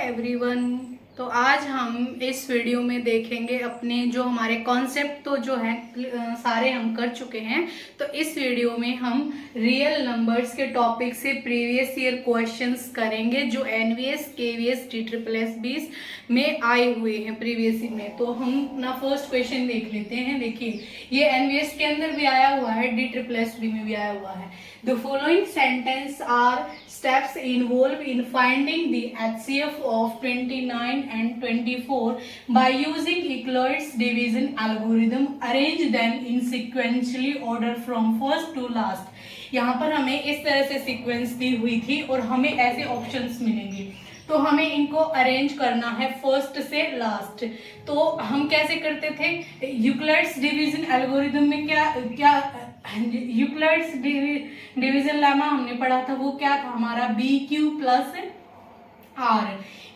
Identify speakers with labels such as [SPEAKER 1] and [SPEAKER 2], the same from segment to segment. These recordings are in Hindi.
[SPEAKER 1] एवरीवन। तो आज हम इस वीडियो में देखेंगे अपने जो हमारे कॉन्सेप्ट तो जो है सारे हम कर चुके हैं। तो इस वीडियो में हम रियल नंबर्स के टॉपिक से प्रीवियस ईयर क्वेश्चंस करेंगे जो एनवीएस केवीएस TSSS में आए हुए हैं प्रीवियस ईयर में। तो हम अपना फर्स्ट क्वेश्चन देख लेते हैं। देखिए ये एनवीएस के अंदर भी आया हुआ है, DSSS में भी आया हुआ है। The following sentence are steps involved in finding the HCF of 29 and 24 by using Euclid's division algorithm. Arrange them in sequentially order from first to last. यहाँ पर हमें इस तरह से सीक्वेंस दी हुई थी और हमें ऐसे ऑप्शंस मिलेंगे, तो हमें इनको अरेंज करना है फर्स्ट से लास्ट। तो हम कैसे करते थे? यूक्लिड्स डिवीजन एल्गोरिथम में क्या यूक्लिड्स डिवीजन लेमा हमने पढ़ा था, वो क्या था हमारा BQ प्लस R।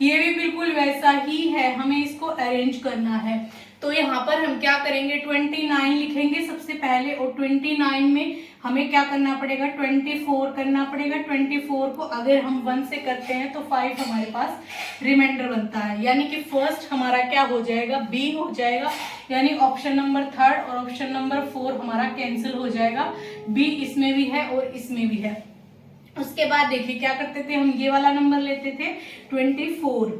[SPEAKER 1] ये भी बिल्कुल वैसा ही है, हमें इसको अरेंज करना है। तो यहाँ पर हम क्या करेंगे, 29 लिखेंगे सबसे पहले और 29 में हमें क्या करना पड़ेगा, 24 करना पड़ेगा। 24 को अगर हम 1 से करते हैं तो 5 हमारे पास रिमाइंडर बनता है, यानी कि फर्स्ट हमारा क्या हो जाएगा, B हो जाएगा, यानी ऑप्शन नंबर 3 और ऑप्शन नंबर 4 हमारा कैंसिल हो जाएगा। B इसमें भी है और इसमें भी है। उसके बाद देखिए क्या करते थे, हम ये वाला नंबर लेते थे 24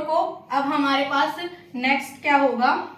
[SPEAKER 1] को। अब हमारे पास नेक्स्ट क्या होगा,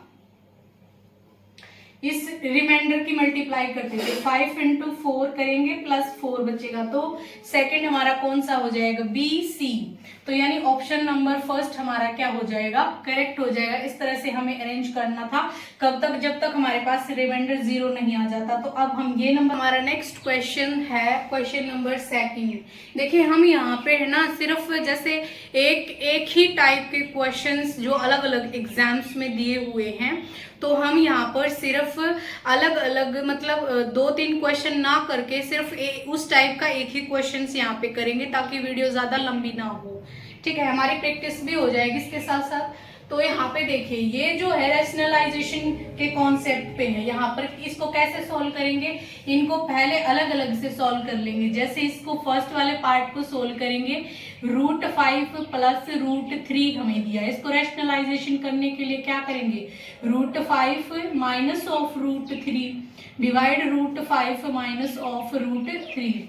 [SPEAKER 1] इस रिमाइंडर की मल्टीप्लाई करते थे, 5 × 4 करेंगे प्लस 4 बचेगा, तो सेकंड हमारा कौन सा हो जाएगा, BC। तो यानी ऑप्शन नंबर फर्स्ट हमारा क्या हो जाएगा, करेक्ट हो जाएगा। इस तरह से हमें अरेंज करना था, कब तक, जब तक हमारे पास रिमाइंडर 0 नहीं आ जाता। तो अब हम ये नंबर, हमारा नेक्स्ट क्वेश्चन है क्वेश्चन नंबर 2। देखिए हम यहाँ पे है ना सिर्फ जैसे एक ही टाइप के क्वेश्चंस जो अलग अलग एग्जाम्स में दिए हुए हैं, तो हम यहाँ पर सिर्फ अलग अलग मतलब 2-3 क्वेश्चन ना करके सिर्फ उस टाइप का एक ही क्वेश्चन यहाँ पे करेंगे ताकि वीडियो ज्यादा लंबी ना हो। ठीक है, हमारी प्रैक्टिस भी हो जाएगी इसके साथ साथ। तो यहाँ पे देखिए ये जो है रैशनलाइजेशन के कॉन्सेप्ट पे है, यहाँ पर इसको कैसे सॉल्व करेंगे, इनको पहले अलग अलग से सॉल्व कर लेंगे। जैसे इसको फर्स्ट वाले पार्ट को सॉल्व करेंगे, √5 प्लस √3 हमें दिया है, इसको रैशनलाइजेशन करने के लिए क्या करेंगे, √5 minus of √3 divide √5 minus of √3।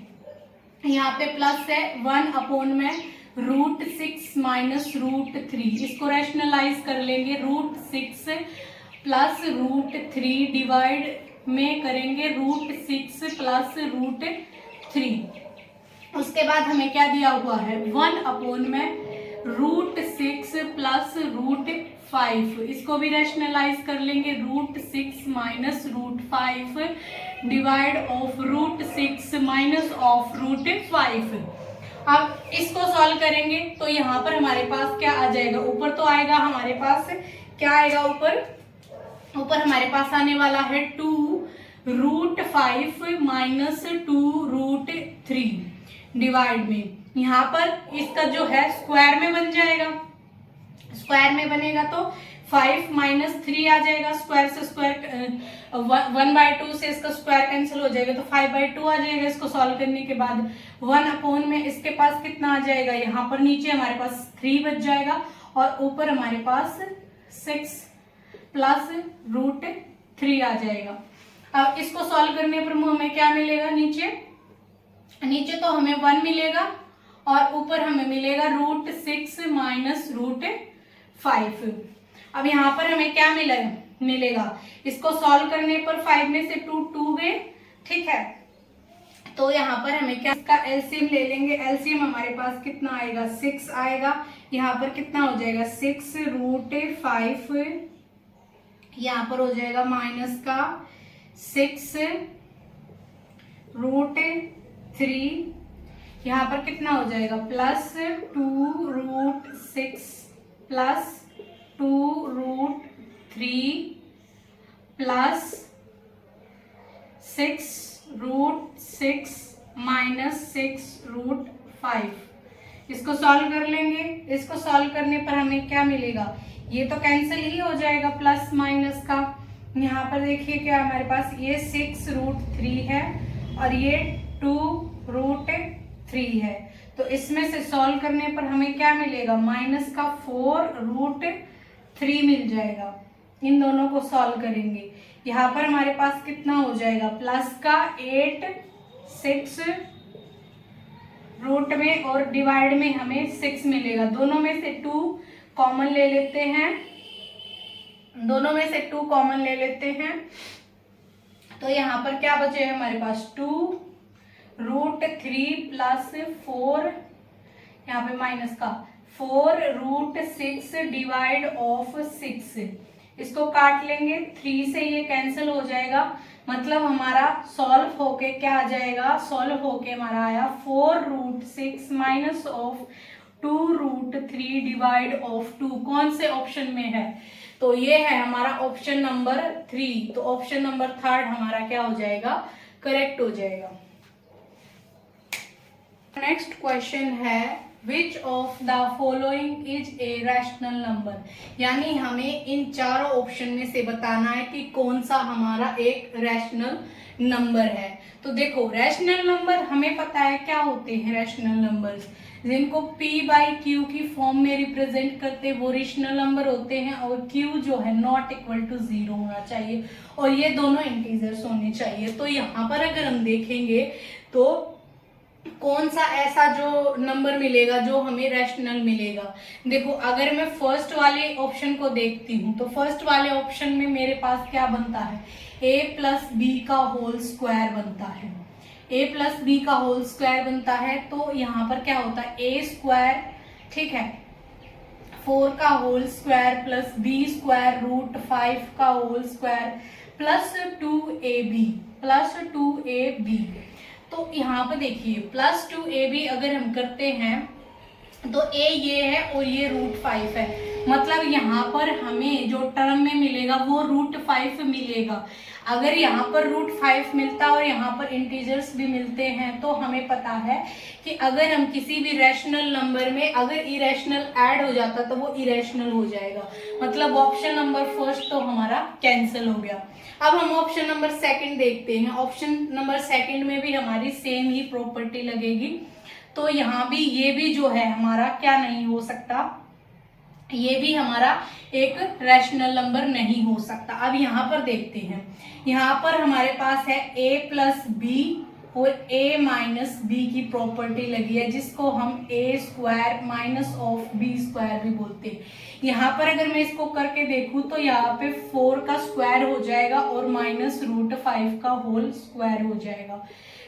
[SPEAKER 1] यहाँ पे प्लस है 1 में √6 माइनस √3, इसको रैशनलाइज कर लेंगे, √6 प्लस √3 डिवाइड में करेंगे √6 प्लस √3। उसके बाद हमें क्या दिया हुआ है, 1 में √6 प्लस √5, इसको भी रैशनलाइज कर लेंगे, √6 minus √5 divide of √6 minus of √5। अब इसको सॉल्व करेंगे तो यहाँ पर हमारे पास क्या आ जाएगा, ऊपर तो आएगा हमारे पास क्या आएगा, ऊपर हमारे पास आने वाला है 2√5 माइनस 2√3 डिवाइड में, यहाँ पर इसका जो है स्क्वायर में बन जाएगा, स्क्वायर में बनेगा तो 5 माइनस 3 आ जाएगा, स्क्वायर से स्क्वायर 1/2 से इसका स्क्वायर कैंसिल हो जाएगा तो 5/2 आ जाएगा। इसको सॉल्व करने के बाद 1 में इसके पास कितना आ जाएगा, यहाँ पर नीचे हमारे पास 3 बच जाएगा और ऊपर हमारे पास 6 प्लस √3 आ जाएगा। अब इसको सॉल्व करने पर हमें क्या मिलेगा, नीचे तो हमें 1 मिलेगा और ऊपर हमें मिलेगा √6 माइनस √5। अब यहाँ पर हमें क्या मिलेगा, इसको सॉल्व करने पर 5 में से 2 गए, ठीक है। तो यहाँ पर हमें क्या, इसका एलसीएम ले लेंगे, एलसीएम हमारे पास कितना आएगा, 6 आएगा। यहाँ पर कितना हो जाएगा, 6 √5, यहाँ पर हो जाएगा माइनस का 6 √3, यहाँ पर कितना हो जाएगा, प्लस 2√6 प्लस 2√3 प्लस 6√6 माइनस 6√5। इसको सॉल्व कर लेंगे, इसको सॉल्व करने पर हमें क्या मिलेगा, ये तो कैंसिल ही हो जाएगा प्लस माइनस का। यहाँ पर देखिए क्या हमारे पास, ये 6√3 है और ये 2√3 है, तो इसमें से सॉल्व करने पर हमें क्या मिलेगा, माइनस का 4√3 मिल जाएगा। इन दोनों को सॉल्व करेंगे, यहाँ पर हमारे पास कितना हो जाएगा, प्लस का 8 6 रूट में और डिवाइड में हमें 6 मिलेगा। दोनों में से 2 कॉमन ले लेते हैं, दोनों में से 2 कॉमन ले लेते हैं। तो यहाँ पर क्या बचेगा हमारे पास 2√3 प्लस 4, यहाँ पे माइनस का 4√6 डिवाइड ऑफ 6, इसको काट लेंगे, 3 से ये कैंसिल हो जाएगा। मतलब हमारा सॉल्व होके क्या आ जाएगा, सॉल्व होके हमारा आया 4√6 माइनस ऑफ 2√3 डिवाइड ऑफ 2। कौन से ऑप्शन में है, तो ये है हमारा ऑप्शन नंबर 3। तो ऑप्शन नंबर 3 हमारा क्या हो जाएगा, करेक्ट हो जाएगा। नेक्स्ट क्वेश्चन है विच of the following is a rational number, यानी हमें इन चारों ऑप्शन में से बताना है कि कौन सा हमारा एक रैशनल नंबर है। तो देखो रैशनल नंबर हमें पता है क्या होते हैं, रैशनल नंबर्स जिनको p/q की फॉर्म में रिप्रेजेंट करते वो रैशनल नंबर होते हैं, और q जो है नॉट इक्वल टू 0 होना चाहिए और ये दोनों इंटीजर्स होने चाहिए। तो यहाँ पर अगर हम देखेंगे तो कौन सा ऐसा जो नंबर मिलेगा जो हमें रैशनल मिलेगा। देखो अगर मैं फर्स्ट वाले ऑप्शन को देखती हूँ तो फर्स्ट वाले ऑप्शन में मेरे पास क्या बनता है, a+b का होल स्क्वायर बनता है, a+b का होल स्क्वायर बनता है। तो यहाँ पर क्या होता है a², ठीक है, 4 का होल स्क्वायर प्लस b² √5 का होल स्क्वायर प्लस 2ab। तो यहाँ पे देखिए प्लस 2ab अगर हम करते हैं तो a ये है और ये √5 है, मतलब यहाँ पर हमें जो टर्म में मिलेगा वो √5 मिलेगा। अगर यहाँ पर √5 मिलता और यहाँ पर इंटीजर्स भी मिलते हैं तो हमें पता है कि अगर हम किसी भी रैशनल नंबर में अगर इरेशनल ऐड हो जाता तो वो इरेशनल हो जाएगा। मतलब ऑप्शन नंबर फर्स्ट तो हमारा कैंसिल हो गया। अब हम ऑप्शन नंबर सेकंड देखते हैं। ऑप्शन नंबर सेकंड में भी हमारी सेम ही प्रॉपर्टी लगेगी। तो यहाँ भी ये भी जो है हमारा क्या नहीं हो सकता, ये भी हमारा एक रैशनल नंबर नहीं हो सकता। अब यहाँ पर देखते हैं, यहाँ पर हमारे पास है a+b और a-b की प्रॉपर्टी लगी है जिसको हम a² माइनस ऑफ b² भी बोलते हैं। यहाँ पर अगर मैं इसको करके देखूं तो यहाँ पे 4 का स्क्वायर हो जाएगा और माइनस √5 का होल स्क्वायर हो जाएगा,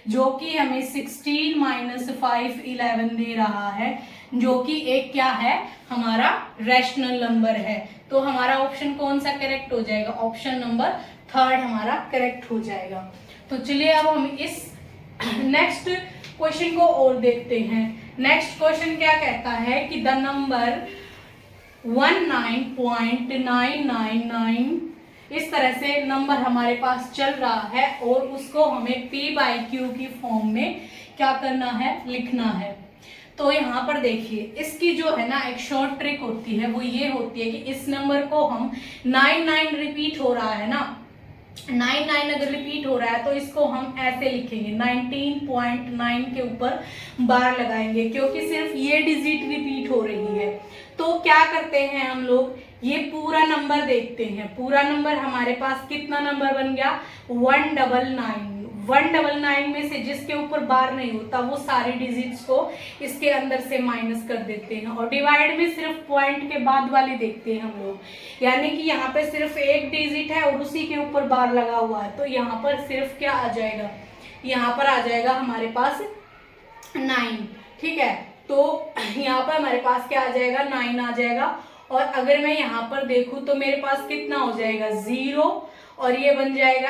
[SPEAKER 1] जो कि हमें 16 - 5 11 दे रहा है, जो कि एक क्या है हमारा रैशनल नंबर है। तो हमारा ऑप्शन कौन सा करेक्ट हो जाएगा, ऑप्शन नंबर 3 हमारा करेक्ट हो जाएगा। तो चलिए अब हम इस नेक्स्ट क्वेश्चन को और देखते हैं। नेक्स्ट क्वेश्चन क्या कहता है कि द नंबर 19.999 इस तरह से नंबर हमारे पास चल रहा है और उसको हमें p/q की फॉर्म में क्या करना है, लिखना है। तो यहाँ पर देखिए इसकी जो है ना एक शॉर्ट ट्रिक होती है, वो ये होती है कि इस नंबर को हम 99 रिपीट हो रहा है ना, 99 अगर रिपीट हो रहा है तो इसको हम ऐसे लिखेंगे 19.9 के ऊपर बार लगाएंगे, क्योंकि सिर्फ ये डिजिट रिपीट हो रही है। तो क्या करते हैं हम लोग, ये पूरा नंबर देखते हैं। पूरा नंबर हमारे पास कितना नंबर बन गया 199। 199 में से जिसके ऊपर बार नहीं होता वो सारी डिजिट्स को इसके अंदर से माइनस कर देते हैं और डिवाइड में सिर्फ पॉइंट के बाद वाली देखते हैं हम लोग, यानी कि यहाँ पे सिर्फ एक डिजिट है और उसी के ऊपर बार लगा हुआ है। तो यहाँ पर सिर्फ क्या आ जाएगा, यहाँ पर आ जाएगा हमारे पास 9, ठीक है। तो यहाँ पर हमारे पास क्या आ जाएगा 9 आ जाएगा। और अगर मैं यहाँ पर देखूं तो मेरे पास कितना हो जाएगा 0 और ये बन जाएगा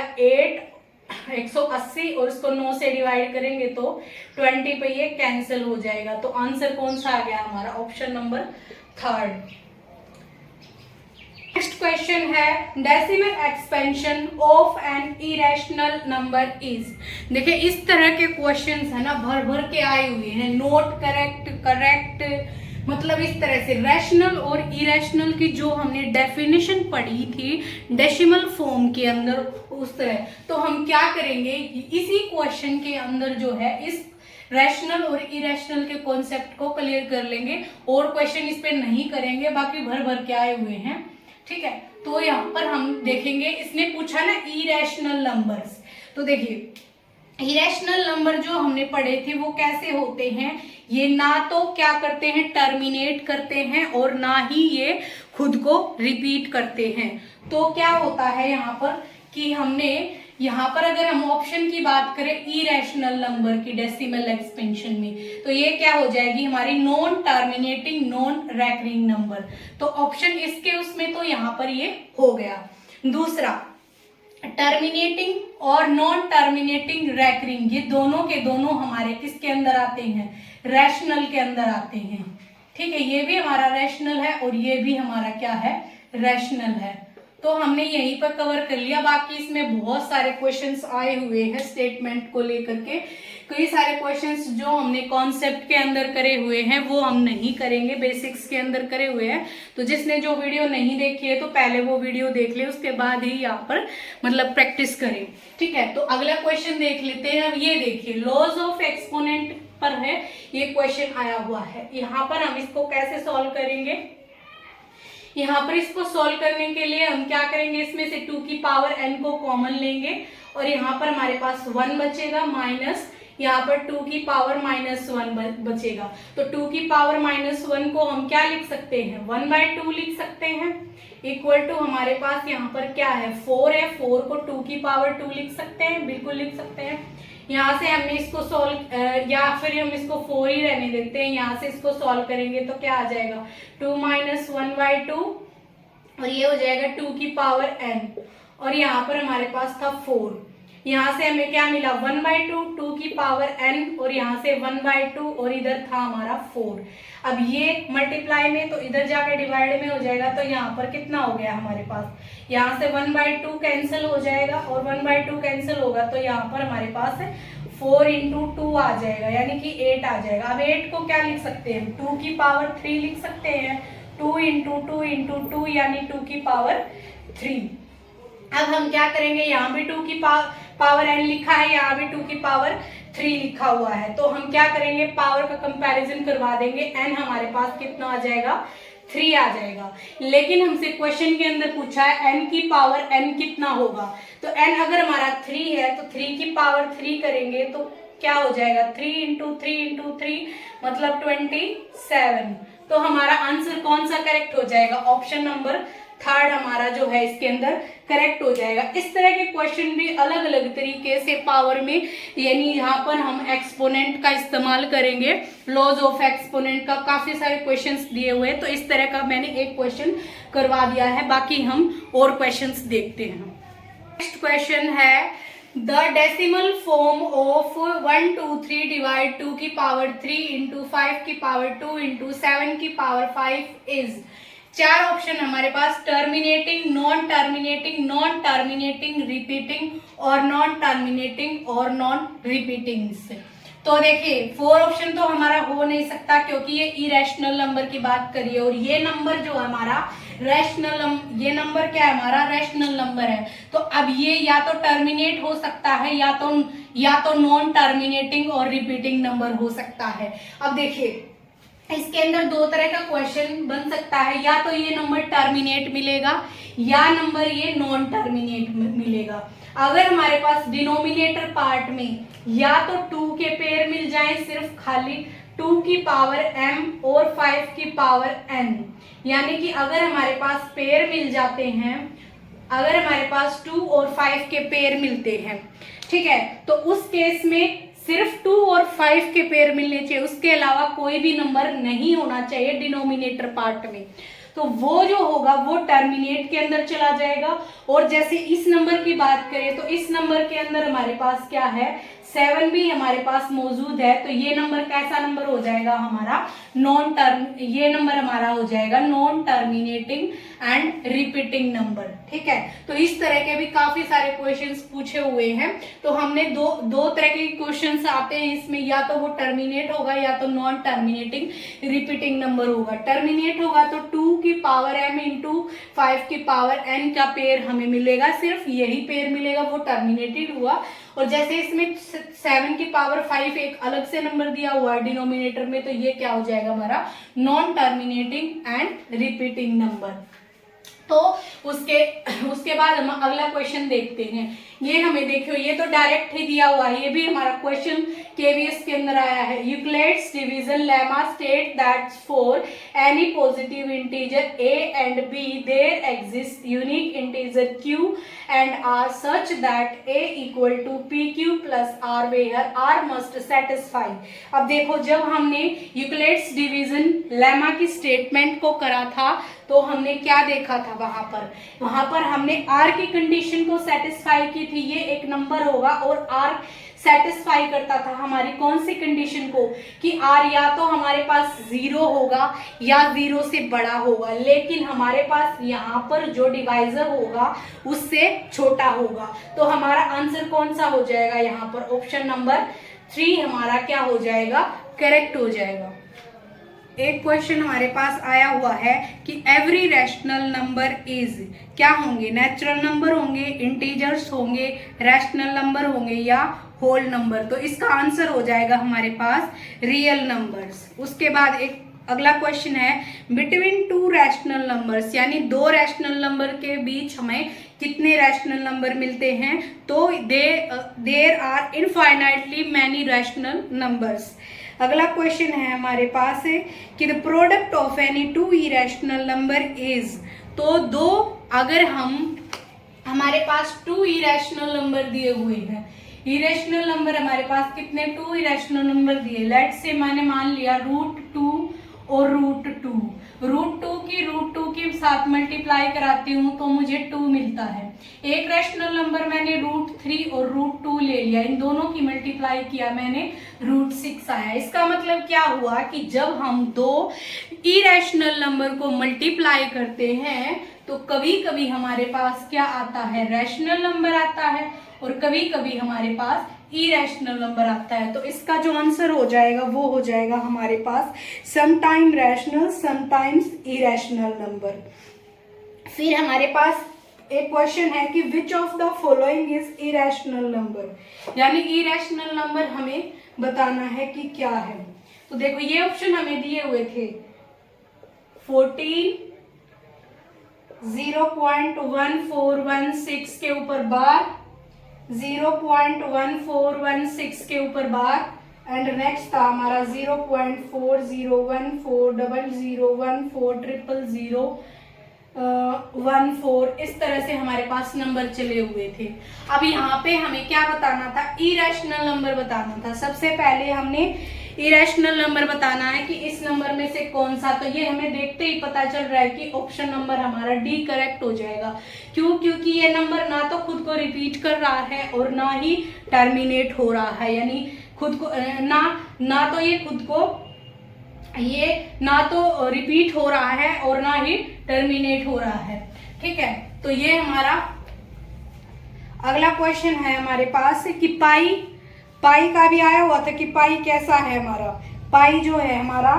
[SPEAKER 1] 180 और इसको 9 से डिवाइड करेंगे तो 20 पे ये कैंसिल हो जाएगा। तो आंसर कौन सा आ गया हमारा, ऑप्शन नंबर 3। नेक्स्ट क्वेश्चन है decimal expansion of an irrational number is. देखिए इस तरह के क्वेश्चंस है ना भर भर के आए हुए हैं, नोट करेक्ट मतलब इस तरह से रैशनल और इरेशनल की जो हमने डेफिनेशन पढ़ी थी डेसिमल फॉर्म के अंदर उस तरह। तो हम क्या करेंगे इसी क्वेश्चन के अंदर जो है इस रैशनल और इरेशनल के कॉन्सेप्ट को क्लियर कर लेंगे और क्वेश्चन इस पे नहीं करेंगे, बाकी भर भर के आए हुए हैं। ठीक है, तो यहाँ पर हम देखेंगे, इसने पूछा ना इरेशनल नंबर्स, तो देखिए इरेशनल नंबर जो हमने पढ़े थे वो कैसे होते हैं, ये ना तो क्या करते हैं टर्मिनेट करते हैं और ना ही ये खुद को रिपीट करते हैं। तो क्या होता है यहाँ पर कि हमने यहाँ पर अगर हम ऑप्शन की बात करें इरेशनल नंबर की डेसिमल एक्सपेंशन में, तो ये क्या हो जाएगी हमारी non terminating non recurring number. तो ऑप्शन इसके उसमें तो यहाँ पर ये हो गया। दूसरा टर्मिनेटिंग और नॉन टर्मिनेटिंग रैकरिंग, ये दोनों के दोनों हमारे किसके अंदर आते हैं, रैशनल के अंदर आते हैं। ठीक है, ये भी हमारा रैशनल है और ये भी हमारा क्या है, रैशनल है। तो हमने यहीं पर कवर कर लिया। बाकी इसमें बहुत सारे क्वेश्चंस आए हुए हैं स्टेटमेंट को लेकर के, कई सारे क्वेश्चंस जो हमने कॉन्सेप्ट के अंदर करे हुए हैं वो हम नहीं करेंगे, बेसिक्स के अंदर करे हुए हैं। तो जिसने जो वीडियो नहीं देखी है तो पहले वो वीडियो देख ले, उसके बाद ही यहाँ पर मतलब प्रैक्टिस करें। ठीक है, तो अगला क्वेश्चन देख लेते हैं। अब ये देखिए लॉज ऑफ एक्सपोनेंट पर है ये क्वेश्चन आया हुआ है। यहाँ पर हम इसको कैसे सॉल्व करेंगे, यहाँ पर इसको सॉल्व करने के लिए हम क्या करेंगे, इसमें से 2 की पावर n को कॉमन लेंगे और यहाँ पर हमारे पास 1 बचेगा माइनस यहाँ पर 2 की पावर -1 बचेगा। तो 2 की पावर -1 को हम क्या लिख सकते हैं, 1/2 लिख सकते हैं, इक्वल टू हमारे पास यहाँ पर क्या है 4 है, 4 को 2 की पावर 2 लिख सकते हैं, बिल्कुल लिख सकते हैं। यहाँ से हमने इसको सॉल्व या फिर हम इसको 4 ही रहने देते हैं, यहाँ से इसको सॉल्व करेंगे तो क्या आ जाएगा 2 - 1/2 और ये हो जाएगा 2 की पावर n और यहाँ पर हमारे पास था 4, यहाँ से हमें क्या मिला 1/2, 2 की पावर n और यहाँ से 1/2 और इधर था हमारा 4। अब ये मल्टीप्लाई में तो इधर जाकर डिवाइड में हो जाएगा, तो यहाँ पर कितना हो गया हमारे पास, यहाँ से 1/2 कैंसिल हो जाएगा और 1/2 कैंसिल होगा तो यहाँ पर हमारे पास 4 × 2 आ जाएगा, यानी कि 8 आ जाएगा। अब 8 को क्या लिख सकते हैं, 2 की पावर 3 लिख सकते हैं, 2 × 2 × 2 यानी 2 की पावर 3। अब हम क्या करेंगे, यहाँ भी 2 की पावर n लिखा है, यहाँ भी 2 की पावर 3 लिखा हुआ है, तो हम क्या करेंगे पावर का कंपैरिजन करवा देंगे, n हमारे पास कितना आ जाएगा 3 आ जाएगा। लेकिन हमसे क्वेश्चन के अंदर पूछा है n की पावर n कितना होगा, तो n अगर हमारा 3 है तो 3 की पावर 3 करेंगे तो क्या हो जाएगा 3 × 3 × 3 मतलब 27। तो हमारा आंसर कौन सा करेक्ट हो जाएगा, ऑप्शन नंबर 3 हमारा जो है इसके अंदर करेक्ट हो जाएगा। इस तरह के क्वेश्चन भी अलग अलग तरीके से पावर में, यानी यहाँ पर हम एक्सपोनेंट का इस्तेमाल करेंगे, लॉज ऑफ एक्सपोनेंट का काफी सारे क्वेश्चंस दिए हुए हैं, तो इस तरह का मैंने एक क्वेश्चन करवा दिया है, बाकी हम और क्वेश्चंस देखते हैं। नेक्स्ट क्वेश्चन है the decimal form of 1 2 3 divide 2 की पावर 3 × 5 की पावर 2 × 7 की पावर 5 इज। 4 ऑप्शन हमारे पास terminating, non terminating, non terminating, repeating और नॉन टर्मिनेटिंग और नॉन रिपीटिंग से। तो देखिए 4 ऑप्शन तो हमारा हो नहीं सकता क्योंकि ये इरेशनल नंबर की बात करिए और ये नंबर जो हमारा रैशनल, ये नंबर क्या है हमारा रैशनल नंबर है। तो अब ये या तो टर्मिनेट हो सकता है या तो नॉन टर्मिनेटिंग और रिपीटिंग नंबर हो सकता है। अब देखिए इसके अंदर 2 तरह का क्वेश्चन बन सकता है, या तो ये नंबर टर्मिनेट मिलेगा या नंबर ये नॉन टर्मिनेट मिलेगा। अगर हमारे पास डिनोमिनेटर पार्ट में या तो 2 के पेयर मिल जाए, सिर्फ खाली 2 की पावर m और 5 की पावर n, यानी कि अगर हमारे पास पेयर मिल जाते हैं, अगर हमारे पास 2 और 5 के पेयर मिलते हैं, ठीक है, तो उस केस में सिर्फ 2 और 5 के पेयर मिलने चाहिए, उसके अलावा कोई भी नंबर नहीं होना चाहिए डिनोमिनेटर पार्ट में। तो वो जो होगा वो टर्मिनेट के अंदर चला जाएगा। और जैसे इस नंबर की बात करें तो इस नंबर के अंदर हमारे पास क्या है 7 भी हमारे पास मौजूद है, तो ये नंबर कैसा नंबर हो जाएगा हमारा नॉन टर्म, ये नंबर हमारा हो जाएगा non terminating and repeating number. ठीक है, तो इस तरह के भी काफी सारे क्वेश्चंस पूछे हुए हैं। तो हमने दो तरह के क्वेश्चंस आते हैं इसमें, या तो वो टर्मिनेट होगा या तो नॉन टर्मिनेटिंग रिपीटिंग नंबर होगा। टर्मिनेट होगा तो 2 की पावर m × 5 की पावर n का पेयर हमें मिलेगा, सिर्फ यही पेयर मिलेगा, वो टर्मिनेटेड हुआ। और जैसे इसमें 7 की पावर 5 एक अलग से नंबर दिया हुआ है डिनोमिनेटर में, तो ये क्या हो जाएगा हमारा non terminating and repeating number. तो उसके बाद हम अगला क्वेश्चन देखते हैं। ये हमें देखियो, ये तो डायरेक्ट ही दिया हुआ है, ये भी हमारा क्वेश्चन केवीएस के अंदर आया है। Euclid's division lemma state that for any positive integer a and b there exist unique integer q and r such that a equal to pq plus r where r must satisfy. अब देखो, जब हमने यूक्लिड्स डिवीजन लेमा की स्टेटमेंट को करा था तो हमने क्या देखा था, वहां पर हमने r की कंडीशन को सेटिस्फाई की थी, ये एक नंबर होगा और r सेटिस्फाई करता था हमारी कौन सी कंडीशन को, कि r या तो हमारे पास 0 होगा या 0 से बड़ा होगा, लेकिन हमारे पास यहाँ पर जो डिवाइजर होगा उससे छोटा होगा। तो हमारा आंसर कौन सा हो जाएगा, यहाँ पर ऑप्शन नंबर 3 हमारा क्या हो जाएगा, करेक्ट हो जाएगा। एक क्वेश्चन हमारे पास आया हुआ है कि एवरी रैशनल नंबर इज, क्या होंगे, नेचुरल नंबर होंगे, इंटीजर्स होंगे, रैशनल नंबर होंगे या होल नंबर। तो इसका आंसर हो जाएगा हमारे पास रियल नंबर्स। उसके बाद एक अगला क्वेश्चन है बिटवीन टू रैशनल नंबर्स, यानी दो रैशनल नंबर के बीच हमें कितने रैशनल नंबर मिलते हैं, तो there are infinitely many rational numbers. अगला क्वेश्चन है हमारे पास है कि the product of any two irrational number is, तो दो अगर हमारे पास 2 इरेशनल नंबर दिए हुए हैं, इरेशनल नंबर हमारे पास कितने, 2 इरेशनल नंबर दिए, लेट से मैंने मान लिया √2 और √2 की √2 साथ मल्टीप्लाई कराती हूँ तो मुझे 2 मिलता है। एक रैशनल नंबर मैंने √3 और √2 ले लिया, इन दोनों की मल्टीप्लाई किया मैंने √6 आया। इसका मतलब क्या हुआ कि जब हम दो इरेशनल नंबर को मल्टीप्लाई करते हैं तो कभी कभी हमारे पास क्या आता है, रैशनल नंबर आता है, और कभी कभी हमारे पास इरेशनल नंबर आता है। तो इसका जो आंसर हो जाएगा वो हो जाएगा हमारे पास sometime rational sometimes irrational number. फिर हमारे पास एक क्वेश्चन है कि which of the following is irrational number, यानी इरेशनल नंबर हमें बताना है कि क्या है। तो देखो, ये ऑप्शन हमें दिए हुए थे 14, 0.1416 के ऊपर बार, 0.1416 के ऊपर बार, एंड नेक्स्ट था हमारा 0.401401400014, इस तरह से हमारे पास नंबर चले हुए थे। अब यहाँ पे हमें क्या बताना था, इरेशनल नंबर बताना था। सबसे पहले हमने इरेशनल नंबर बताना है कि इस नंबर में से कौन सा, तो ये हमें देखते ही पता चल रहा है कि ऑप्शन नंबर हमारा डी करेक्ट हो जाएगा। क्यों, क्योंकि ये नंबर ना तो खुद को रिपीट कर रहा है और ना ही टर्मिनेट हो रहा है, यानी खुद को ना तो ये खुद को ये ना तो रिपीट हो रहा है और ना ही टर्मिनेट हो रहा है। ठीक है, तो ये हमारा अगला क्वेश्चन है हमारे पास कि पाई का भी आया हुआ था कि पाई कैसा है हमारा, पाई जो है हमारा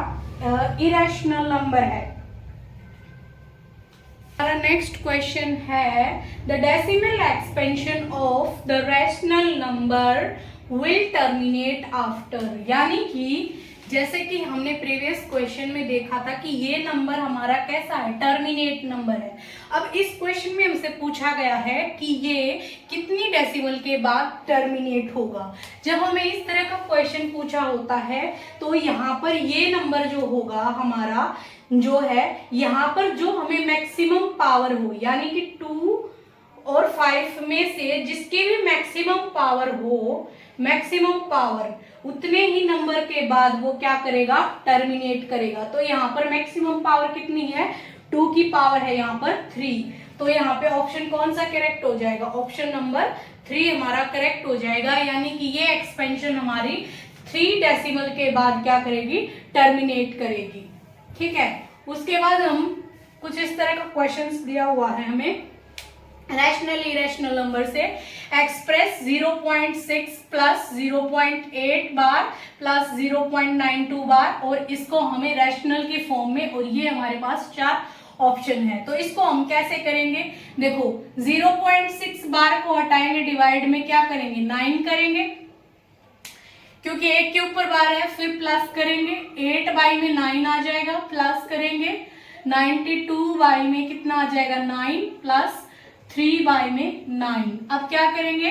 [SPEAKER 1] इरेशनल नंबर है। हमारा नेक्स्ट क्वेश्चन है the decimal expansion of the rational number will terminate after, यानी कि जैसे कि हमने प्रीवियस क्वेश्चन में देखा था कि ये नंबर हमारा कैसा है, टर्मिनेट नंबर है। अब इस क्वेश्चन में हमसे पूछा गया है कि ये कितनी डेसिमल के बाद टर्मिनेट होगा। जब हमें इस तरह का क्वेश्चन पूछा होता है तो यहाँ पर ये नंबर जो होगा हमारा जो है, यहाँ पर जो हमें मैक्सिमम पावर हो, यानी कि 2 और 5 में से जिसकी भी मैक्सिमम पावर हो, मैक्सिमम पावर उतने ही नंबर के बाद वो क्या करेगा, टर्मिनेट करेगा। तो यहाँ पर मैक्सिमम पावर कितनी है, 2 की पावर है यहाँ पर 3। तो यहाँ पे ऑप्शन कौन सा करेक्ट हो जाएगा, ऑप्शन नंबर 3 हमारा करेक्ट हो जाएगा, यानी कि ये एक्सपेंशन हमारी 3 डेसिमल के बाद क्या करेगी, टर्मिनेट करेगी। ठीक है, उसके बाद हम कुछ इस तरह का क्वेश्चंस दिया हुआ है हमें, रैशनल इरेशनल नंबर से एक्सप्रेस 0.6 प्लस 0.8 बार प्लस 0.92 बार, और इसको हमें रैशनल के फॉर्म में, और ये हमारे पास 4 ऑप्शन है। तो इसको हम कैसे करेंगे, देखो 0.6 बार को हटाएंगे, डिवाइड में क्या करेंगे 9 करेंगे, क्योंकि 1 के ऊपर बार है, फिर प्लस करेंगे 8 बाई में 9 आ जाएगा, प्लस करेंगे 92 बाई में कितना आ जाएगा 9 प्लस 3 बाई में 9। अब क्या करेंगे,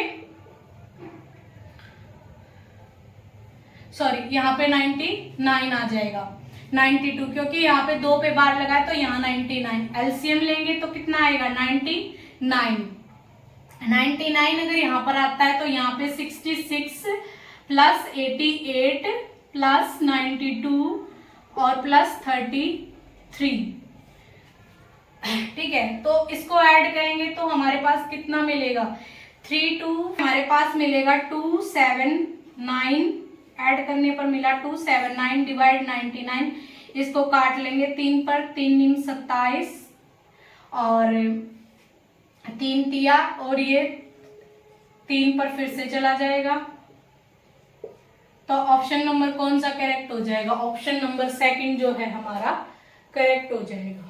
[SPEAKER 1] सॉरी यहाँ पे 99 आ जाएगा, 92 क्योंकि यहाँ पे 2 पे बार लगा है तो यहाँ 99। एलसीएम लेंगे तो कितना आएगा 99 अगर यहाँ पर आता है तो यहाँ पे 66 प्लस 88 प्लस 92 और प्लस 33, ठीक है। तो इसको ऐड करेंगे तो हमारे पास कितना मिलेगा 32, हमारे पास मिलेगा 279, ऐड करने पर मिला 279 डिवाइड 99, इसको काट लेंगे 3 पर, 3 निम 27 और 3 तिया, और ये 3 पर फिर से चला जाएगा। तो ऑप्शन नंबर कौन सा करेक्ट हो जाएगा, ऑप्शन नंबर सेकंड जो है हमारा करेक्ट हो जाएगा।